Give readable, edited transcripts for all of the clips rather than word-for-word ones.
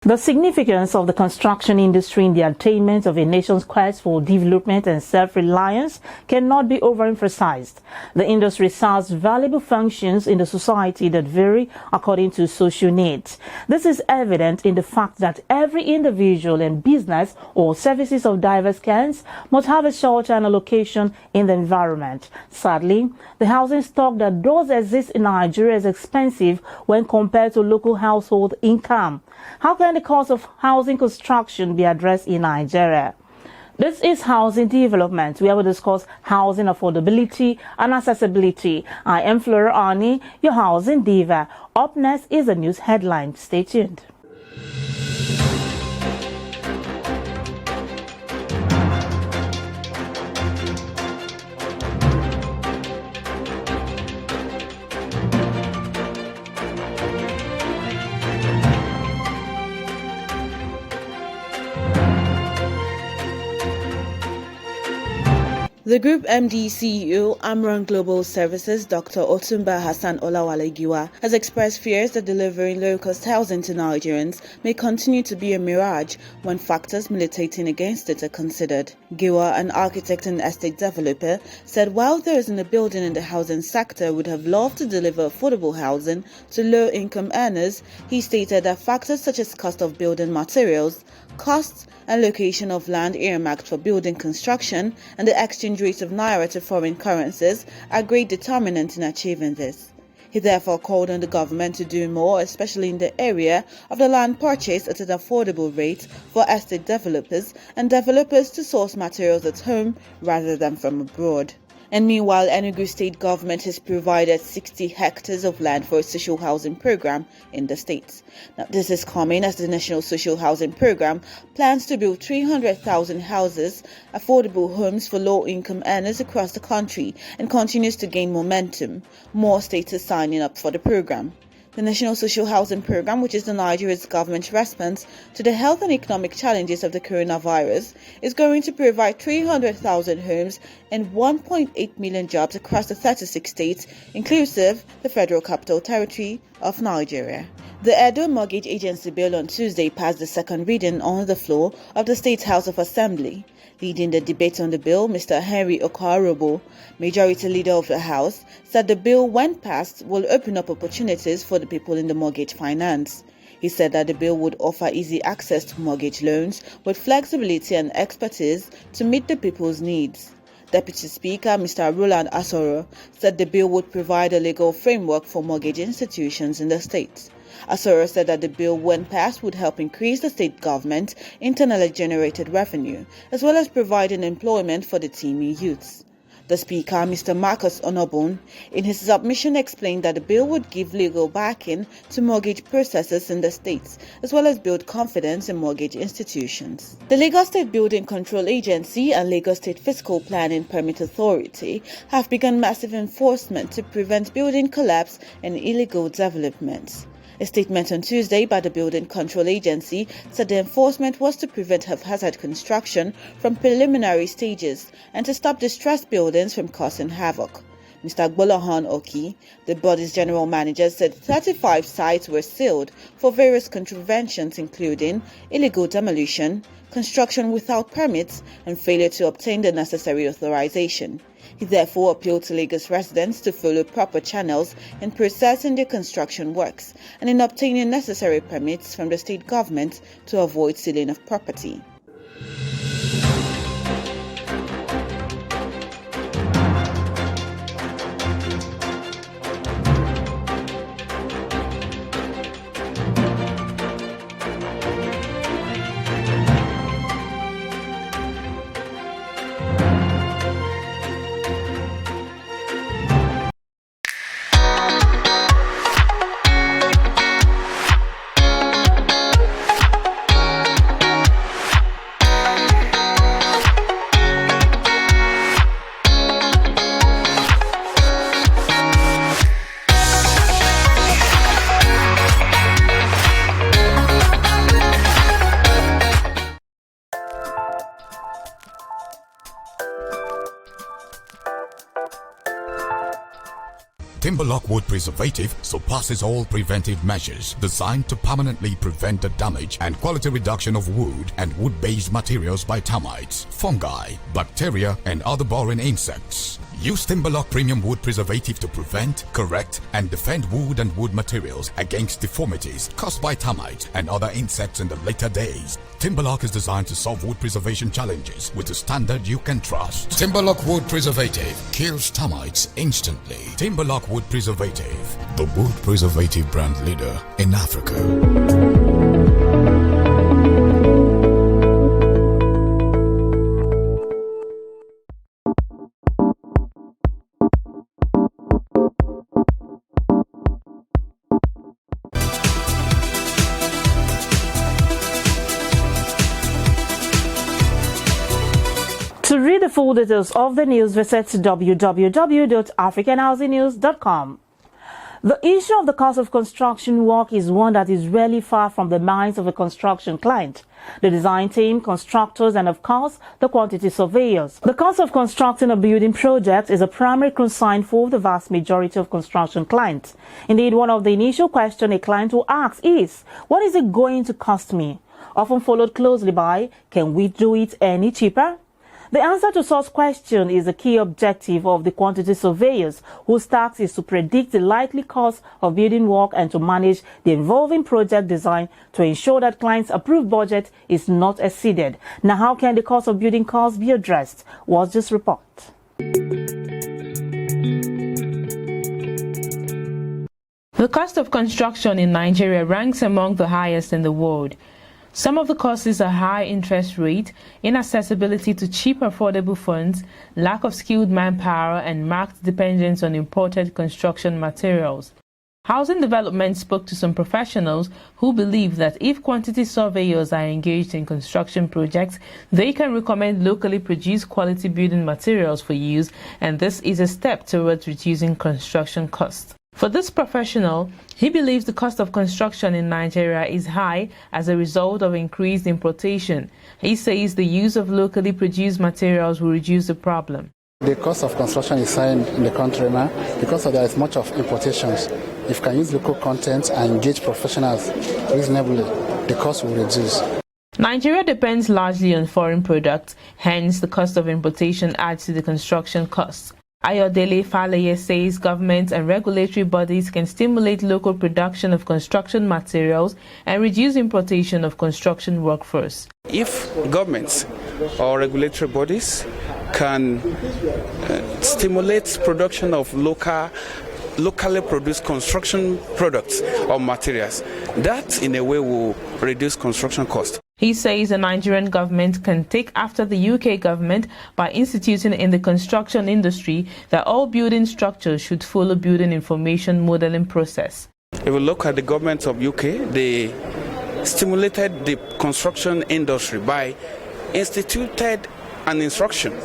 The significance of the construction industry in the attainment of a nation's quest for development and self-reliance cannot be overemphasized. The industry serves valuable functions in the society that vary according to social needs. This is evident in the fact that every individual and business or services of diverse kinds must have a shelter and a location in the environment. Sadly, the housing stock that does exist in Nigeria is expensive when compared to local household income. How can the cost of housing construction be addressed in Nigeria? This is Housing Development, where we discuss housing affordability and accessibility. I am Flora Ani, your housing diva. Up next is the news headline. Stay tuned. The Group MD CEO, Amron Global Services, Dr. Otumba Hassan Olawale-Giwa, has expressed fears that delivering low-cost housing to Nigerians may continue to be a mirage when factors militating against it are considered. Giwa, an architect and estate developer, said while those in the building and the housing sector would have loved to deliver affordable housing to low-income earners, he stated that factors such as cost of building materials, costs and location of land earmarked for building construction, and the exchange rate of naira to foreign currencies are great determinants in achieving this. He therefore called on the government to do more, especially in the area of the land purchase at an affordable rate for estate developers and developers to source materials at home rather than from abroad. And meanwhile, Enugu state government has provided 60 hectares of land for a social housing program in the state. Now, this is coming as the National Social Housing Program plans to build 300,000 houses, affordable homes for low-income earners across the country, and continues to gain momentum. More states are signing up for the program. The National Social Housing Program, which is the Nigeria's government response to the health and economic challenges of the coronavirus, is going to provide 300,000 homes and 1.8 million jobs across the 36 states, inclusive the Federal Capital Territory of Nigeria. The Edo Mortgage Agency Bill on Tuesday passed the second reading on the floor of the State House of Assembly. Leading the debate on the bill, Mr. Henry Okarobo, Majority Leader of the House, said the bill, when passed, will open up opportunities for the people in the mortgage finance. He said that the bill would offer easy access to mortgage loans with flexibility and expertise to meet the people's needs. Deputy Speaker Mr. Roland Asoro said the bill would provide a legal framework for mortgage institutions in the state. Asoro said that the bill, when passed, would help increase the state government's internally generated revenue, as well as providing employment for the teeming youths. The Speaker, Mr. Marcus Onobun, in his submission explained that the bill would give legal backing to mortgage processors in the states, as well as build confidence in mortgage institutions. The Lagos State Building Control Agency and Lagos State Fiscal Planning Permit Authority have begun massive enforcement to prevent building collapse and illegal developments. A statement on Tuesday by the Building Control Agency said the enforcement was to prevent haphazard construction from preliminary stages and to stop distressed buildings from causing havoc. Mr. Gbolohan Oki, the body's general manager, said 35 sites were sealed for various contraventions including illegal demolition, construction without permits, and failure to obtain the necessary authorization. He therefore appealed to Lagos residents to follow proper channels in processing their construction works and in obtaining necessary permits from the state government to avoid sealing of property. Timberlock wood preservative surpasses all preventive measures designed to permanently prevent the damage and quality reduction of wood and wood-based materials by termites, fungi, bacteria, and other boring insects. Use Timberlock Premium Wood Preservative to prevent, correct, and defend wood and wood materials against deformities caused by termites and other insects in the later days. Timberlock is designed to solve wood preservation challenges with a standard you can trust. Timberlock Wood Preservative kills termites instantly. Timberlock Wood Preservative, the wood preservative brand leader in Africa. To read the full details of the news, visit www.africanhousingnews.com. The issue of the cost of construction work is one that is rarely far from the minds of a construction client, the design team, constructors, and of course, the quantity surveyors. The cost of constructing a building project is a primary concern for the vast majority of construction clients. Indeed, one of the initial questions a client will ask is, what is it going to cost me? Often followed closely by, can we do it any cheaper? The answer to such question is a key objective of the quantity surveyors, whose task is to predict the likely cost of building work and to manage the involving project design to ensure that clients' approved budget is not exceeded. Now, how can the cost of building costs be addressed? Watch this report. The cost of construction in Nigeria ranks among the highest in the world. Some of the causes are high interest rate, inaccessibility to cheap affordable funds, lack of skilled manpower, and marked dependence on imported construction materials. Housing Development spoke to some professionals who believe that if quantity surveyors are engaged in construction projects, they can recommend locally produced quality building materials for use, and this is a step towards reducing construction costs. For this professional, he believes the cost of construction in Nigeria is high as a result of increased importation. He says the use of locally produced materials will reduce the problem. The cost of construction is high in the country now because there is much of importations. If you can use local content and engage professionals reasonably, the cost will reduce. Nigeria depends largely on foreign products, hence the cost of importation adds to the construction costs. Ayodele Faleye says governments and regulatory bodies can stimulate local production of construction materials and reduce importation of construction workforce. If governments or regulatory bodies can stimulate production of locally produced construction products or materials, that in a way will reduce construction costs. He says the Nigerian government can take after the UK government by instituting in the construction industry that all building structures should follow building information modeling process. If we look at the government of UK, they stimulated the construction industry by instituted an instruction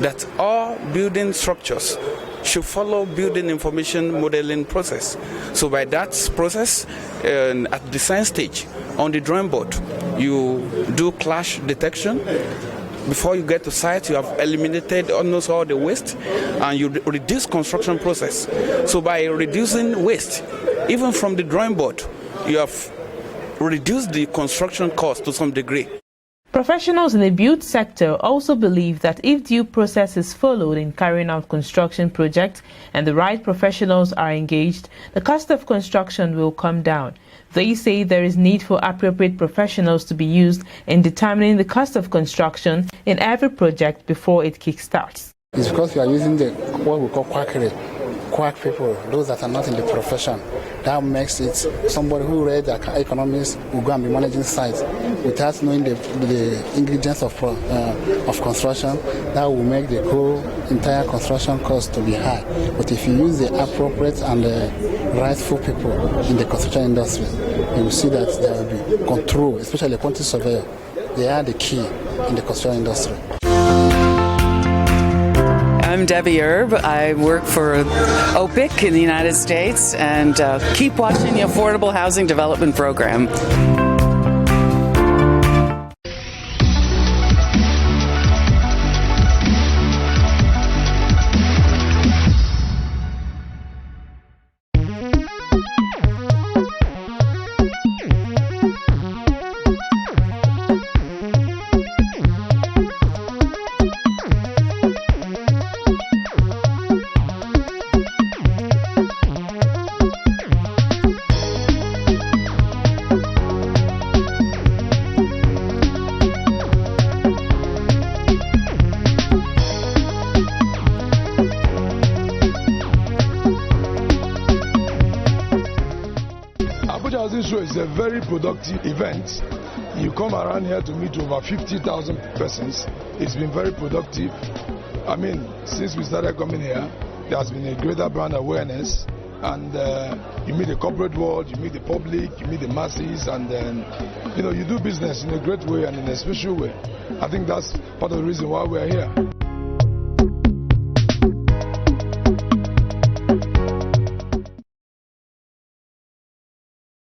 that all building structures should follow building information modeling process. So by that process, at the design stage, on the drawing board, you do clash detection. Before you get to site, you have eliminated almost all the waste and you reduce construction process. So by reducing waste, even from the drawing board, you have reduced the construction cost to some degree. Professionals in the build sector also believe that if due process is followed in carrying out construction projects and the right professionals are engaged, the cost of construction will come down. They say there is need for appropriate professionals to be used in determining the cost of construction in every project before it kickstarts. It's because we are using what we call quackery. Quack people, those that are not in the profession. That makes it somebody who read economics will go and be managing sites without knowing the ingredients of construction. That will make the whole entire construction cost to be high. But if you use the appropriate and the rightful people in the construction industry, you will see that there will be control, especially the quantity surveyor. They are the key in the construction industry. I'm Debbie Erb. I work for OPIC in the United States, and keep watching the Affordable Housing Development Program. housing show is a very productive event. You come around here to meet over 50,000 persons. It's been very productive. I mean, since we started coming here, there has been a greater brand awareness, and you meet the corporate world, you meet the public, you meet the masses, and then you do business in a great way and in a special way. I think that's part of the reason why we're here.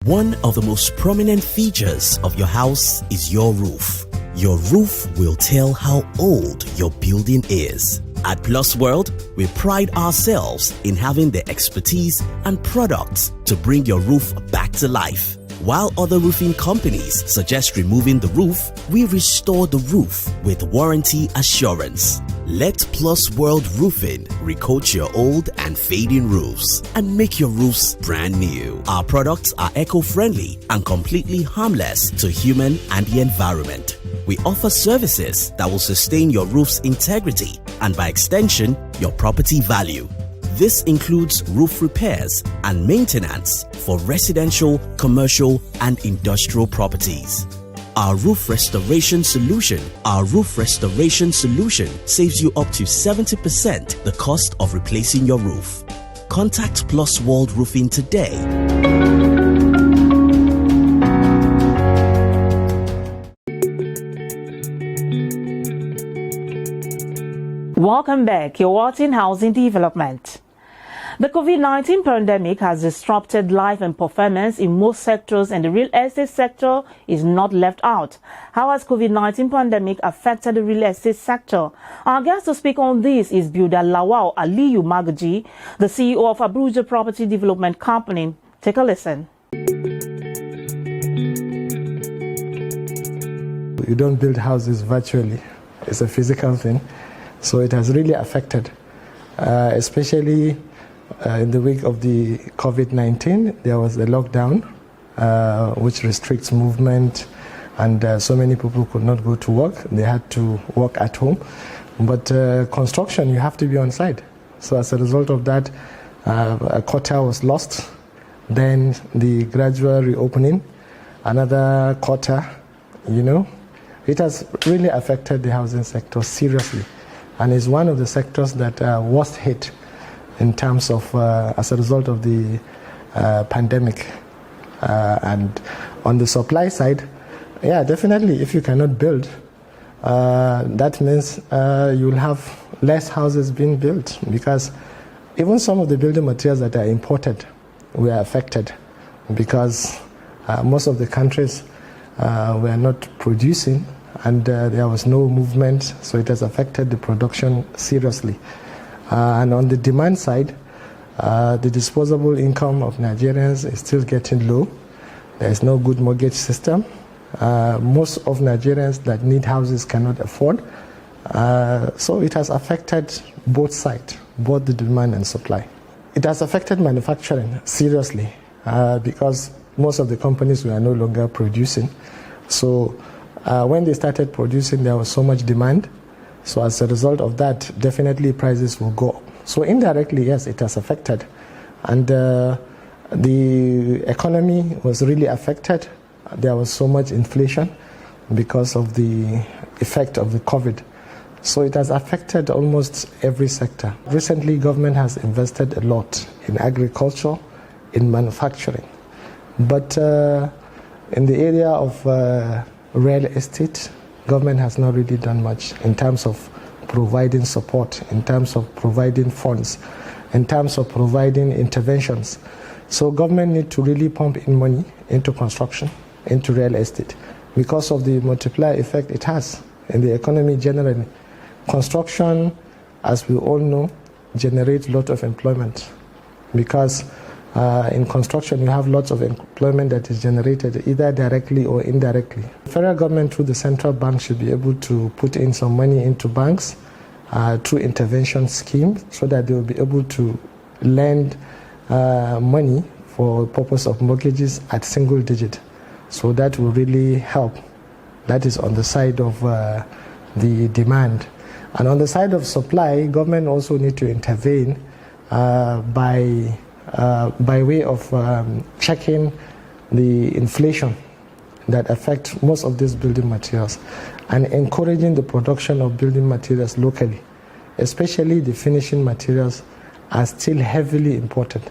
One of the most prominent features of your house is your roof. Your roof will tell how old your building is. At Plus World, we pride ourselves in having the expertise and products to bring your roof back to life. While other roofing companies suggest removing the roof, we restore the roof with warranty assurance. Let Plus World Roofing recoat your old and fading roofs and make your roofs brand new. Our products are eco-friendly and completely harmless to human and the environment. We offer services that will sustain your roof's integrity and by extension, your property value. This includes roof repairs and maintenance for residential, commercial, and industrial properties. Our roof restoration solution saves you up to 70% the cost of replacing your roof. Contact Plus World Roofing today. Welcome back. You're watching Housing Development. The COVID-19 pandemic has disrupted life and performance in most sectors, and the real estate sector is not left out. How has COVID-19 pandemic affected the real estate sector? Our guest to speak on this is Builder Lawal Aliyu Magaji, the CEO of Abuja Property Development Company. Take a listen. You don't build houses virtually. It's a physical thing. So it has really affected, especially in the week of the COVID-19, there was a lockdown which restricts movement, and so many people could not go to work. They had to work at home. But construction, you have to be on site. So as a result of that, a quarter was lost. Then the gradual reopening, another quarter, it has really affected the housing sector seriously. And is one of the sectors that was hit in terms of as a result of the pandemic. And on the supply side, yeah, definitely, if you cannot build, that means you'll have less houses being built, because even some of the building materials that are imported were affected, because most of the countries were not producing, and there was no movement, so it has affected the production seriously. And on the demand side, the disposable income of Nigerians is still getting low. There is no good mortgage system. Most of Nigerians that need houses cannot afford. So it has affected both sides, both the demand and supply. It has affected manufacturing seriously, because most of the companies were no longer producing. So when they started producing, there was so much demand. So as a result of that, definitely prices will go up. So indirectly, yes, it has affected. And the economy was really affected. There was so much inflation because of the effect of the COVID. So it has affected almost every sector. Recently, government has invested a lot in agriculture, in manufacturing. But in the area of real estate, government has not really done much in terms of providing support, in terms of providing funds, in terms of providing interventions. So government need to really pump in money into construction, into real estate, because of the multiplier effect it has in the economy generally. Construction, as we all know, generates a lot of employment, because in construction, you have lots of employment that is generated either directly or indirectly. The federal government, through the central bank, should be able to put in some money into banks through intervention schemes, so that they will be able to lend money for purpose of mortgages at single digit. So that will really help. That is on the side of the demand. And on the side of supply, government also need to intervene by way of checking the inflation that affect most of these building materials and encouraging the production of building materials locally, especially the finishing materials, are still heavily imported.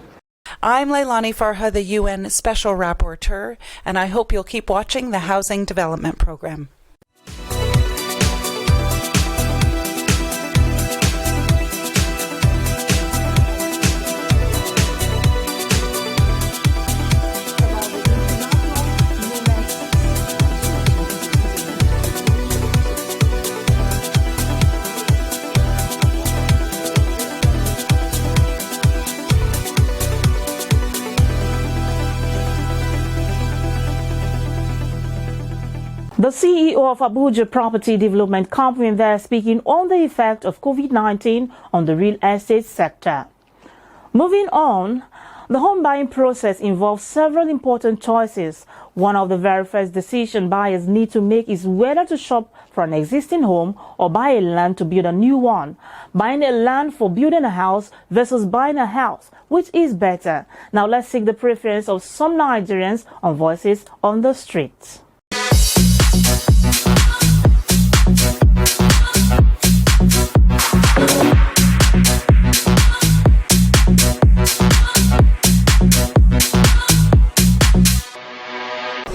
I'm Leilani Farha, the UN Special Rapporteur, and I hope you'll keep watching the Housing Development Program. The CEO of Abuja Property Development Company there speaking on the effect of COVID-19 on the real estate sector. Moving on, the home buying process involves several important choices. One of the very first decisions buyers need to make is whether to shop for an existing home or buy a land to build a new one. Buying a land for building a house versus buying a house, which is better? Now let's seek the preference of some Nigerians on Voices on the Street.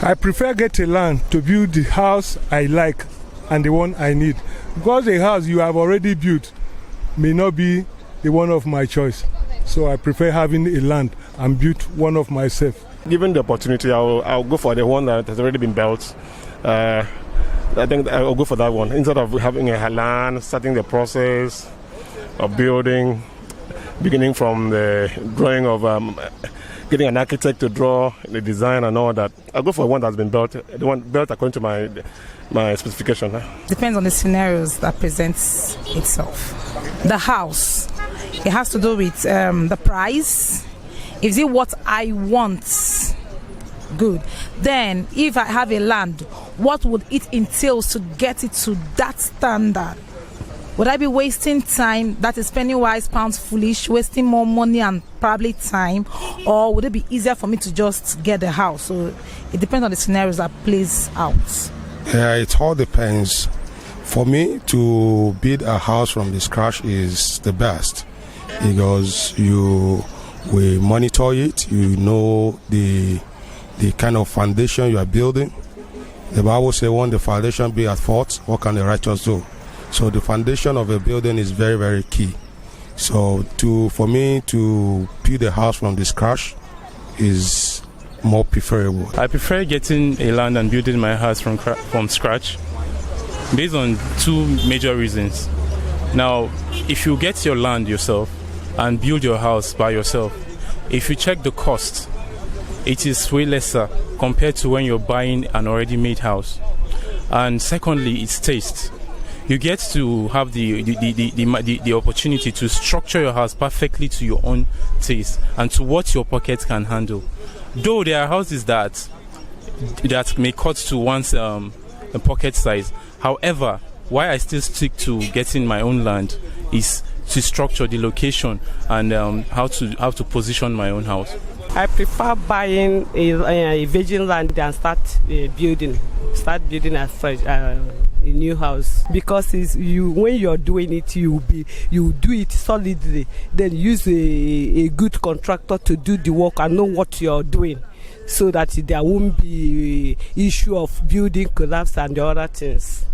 I prefer get a land to build the house I like and the one I need, because the house you have already built may not be the one of my choice. So I prefer having a land and build one of myself. Given the opportunity, I'll go for the one that has already been built. I think I'll go for that one instead of having a land, starting the process of building, beginning from the drawing of getting an architect to draw the design and all that. I'll go for one that's been built, the one built according to my specification. Depends on the scenarios that presents itself. The house, it has to do with the price. Is it what I want? Good. Then, if I have a land, what would it entail to get it to that standard? Would I be wasting time, that is penny wise, pounds foolish, wasting more money and probably time, or would it be easier for me to just get the house? So it depends on the scenarios that plays out. Yeah, it all depends. For me, to build a house from the scratch is the best, because you will monitor it, you know the kind of foundation you are building. The Bible says, when the foundation be at fault, what can the righteous do? So the foundation of a building is very, very key. So for me to build a house from the scratch is more preferable. I prefer getting a land and building my house from scratch based on two major reasons. Now, if you get your land yourself and build your house by yourself, if you check the cost, it is way lesser compared to when you're buying an already made house. And secondly, it's taste. You get to have the opportunity to structure your house perfectly to your own taste and to what your pockets can handle. Though there are houses that may cut to one's pocket size. However, why I still stick to getting my own land is to structure the location and how to position my own house. I prefer buying a virgin land than start building afresh. A new house, because when you're doing it, you do it solidly, then use a good contractor to do the work and know what you're doing, so that there won't be issue of building collapse and the other things.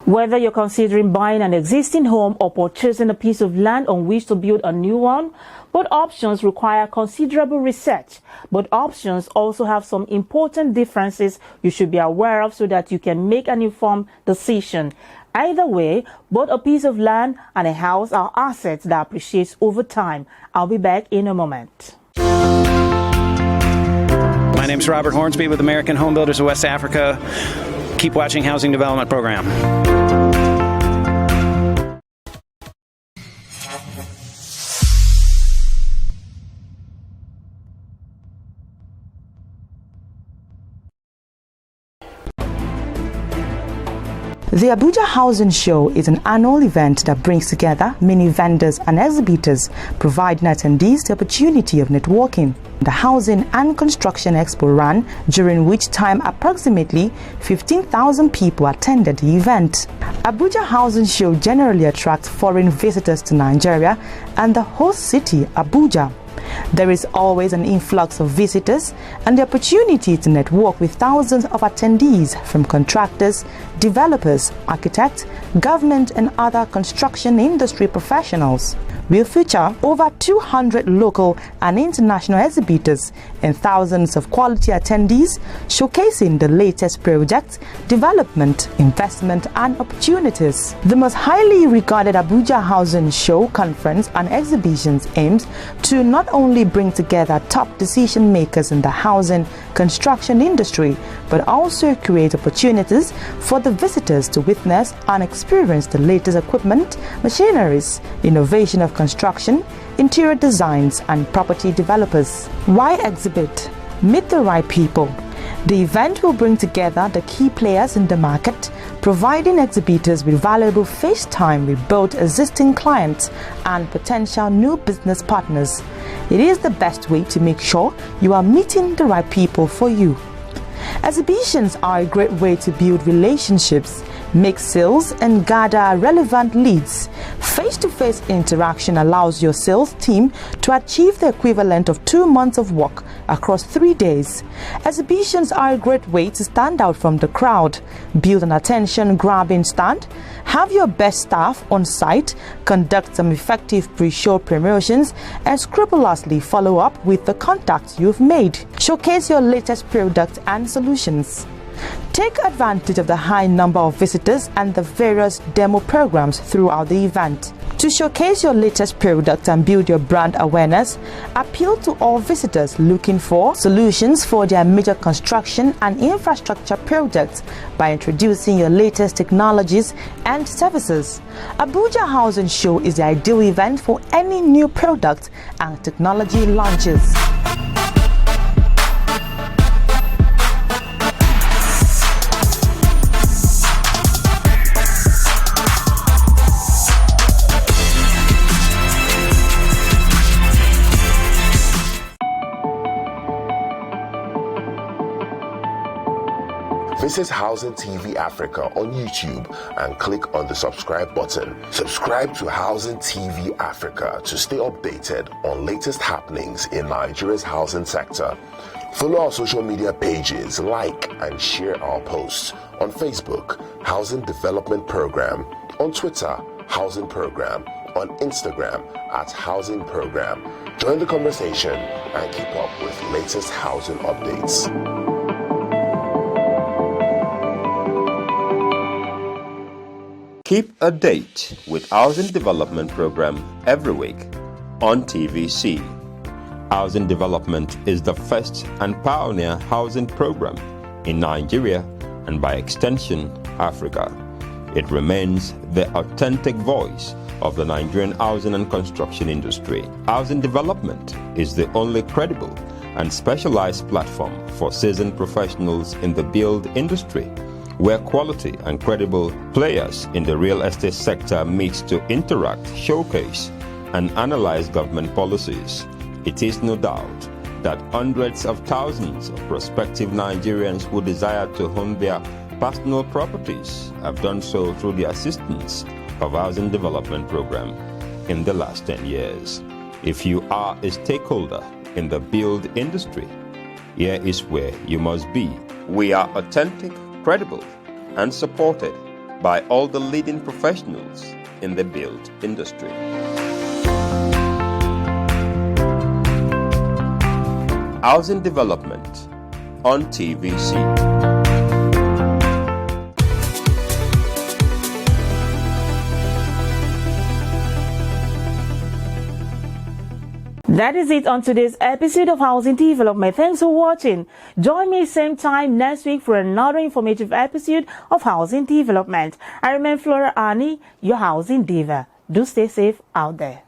Whether you're considering buying an existing home or purchasing a piece of land on which to build a new one, both options require considerable research. Both options also have some important differences you should be aware of so that you can make an informed decision. Either way, both a piece of land and a house are assets that appreciate over time. I'll be back in a moment. My name is Robert Hornsby with American Home Builders of West Africa. Keep watching Housing Development Program. The Abuja Housing Show is an annual event that brings together many vendors and exhibitors, providing attendees the opportunity of networking. The Housing and Construction Expo ran, during which time approximately 15,000 people attended the event. Abuja Housing Show generally attracts foreign visitors to Nigeria and the host city, Abuja. There is always an influx of visitors and the opportunity to network with thousands of attendees from contractors, developers, architects, government and other construction industry professionals. Will feature over 200 local and international exhibitors and thousands of quality attendees showcasing the latest projects, development, investment and opportunities. The most highly regarded Abuja Housing Show Conference and Exhibitions aims to not only bring together top decision makers in the housing construction industry, but also create opportunities for the visitors to witness and experience the latest equipment, machineries, innovation of construction, interior designs and property developers. Why exhibit? Meet the right people. The event will bring together the key players in the market, providing exhibitors with valuable face time with both existing clients and potential new business partners. It is the best way to make sure you are meeting the right people for you. Exhibitions are a great way to build relationships, make sales and gather relevant leads. Face-to-face interaction allows your sales team to achieve the equivalent of 2 months of work across 3 days. Exhibitions are a great way to stand out from the crowd, build an attention-grabbing stand, have your best staff on site, conduct some effective pre-show promotions, and scrupulously follow up with the contacts you've made. Showcase your latest products and solutions. Take advantage of the high number of visitors and the various demo programs throughout the event. To showcase your latest product and build your brand awareness, appeal to all visitors looking for solutions for their major construction and infrastructure projects by introducing your latest technologies and services. Abuja Housing Show is the ideal event for any new product and technology launches. Visit Housing TV Africa on YouTube and click on the subscribe button. Subscribe to Housing TV Africa to stay updated on latest happenings in Nigeria's housing sector. Follow our social media pages, like and share our posts on Facebook, Housing Development Program, on Twitter, Housing Program, on Instagram @Housing Program. Join the conversation and keep up with latest housing updates. Keep a date with Housing Development Program every week on TVC. Housing Development is the first and pioneer housing program in Nigeria and by extension Africa. It remains the authentic voice of the Nigerian housing and construction industry. Housing Development is the only credible and specialized platform for seasoned professionals in the build industry, where quality and credible players in the real estate sector meet to interact, showcase, and analyze government policies. It is no doubt that hundreds of thousands of prospective Nigerians who desire to own their personal properties have done so through the assistance of Housing Development Program in the last 10 years. If you are a stakeholder in the build industry, here is where you must be. We are authentic, credible, and supported by all the leading professionals in the build industry. Housing Development on TVC. That is it on today's episode of Housing Development. Thanks for watching. Join me same time next week for another informative episode of Housing Development. I remain Flora Ani, your housing diva. Do stay safe out there.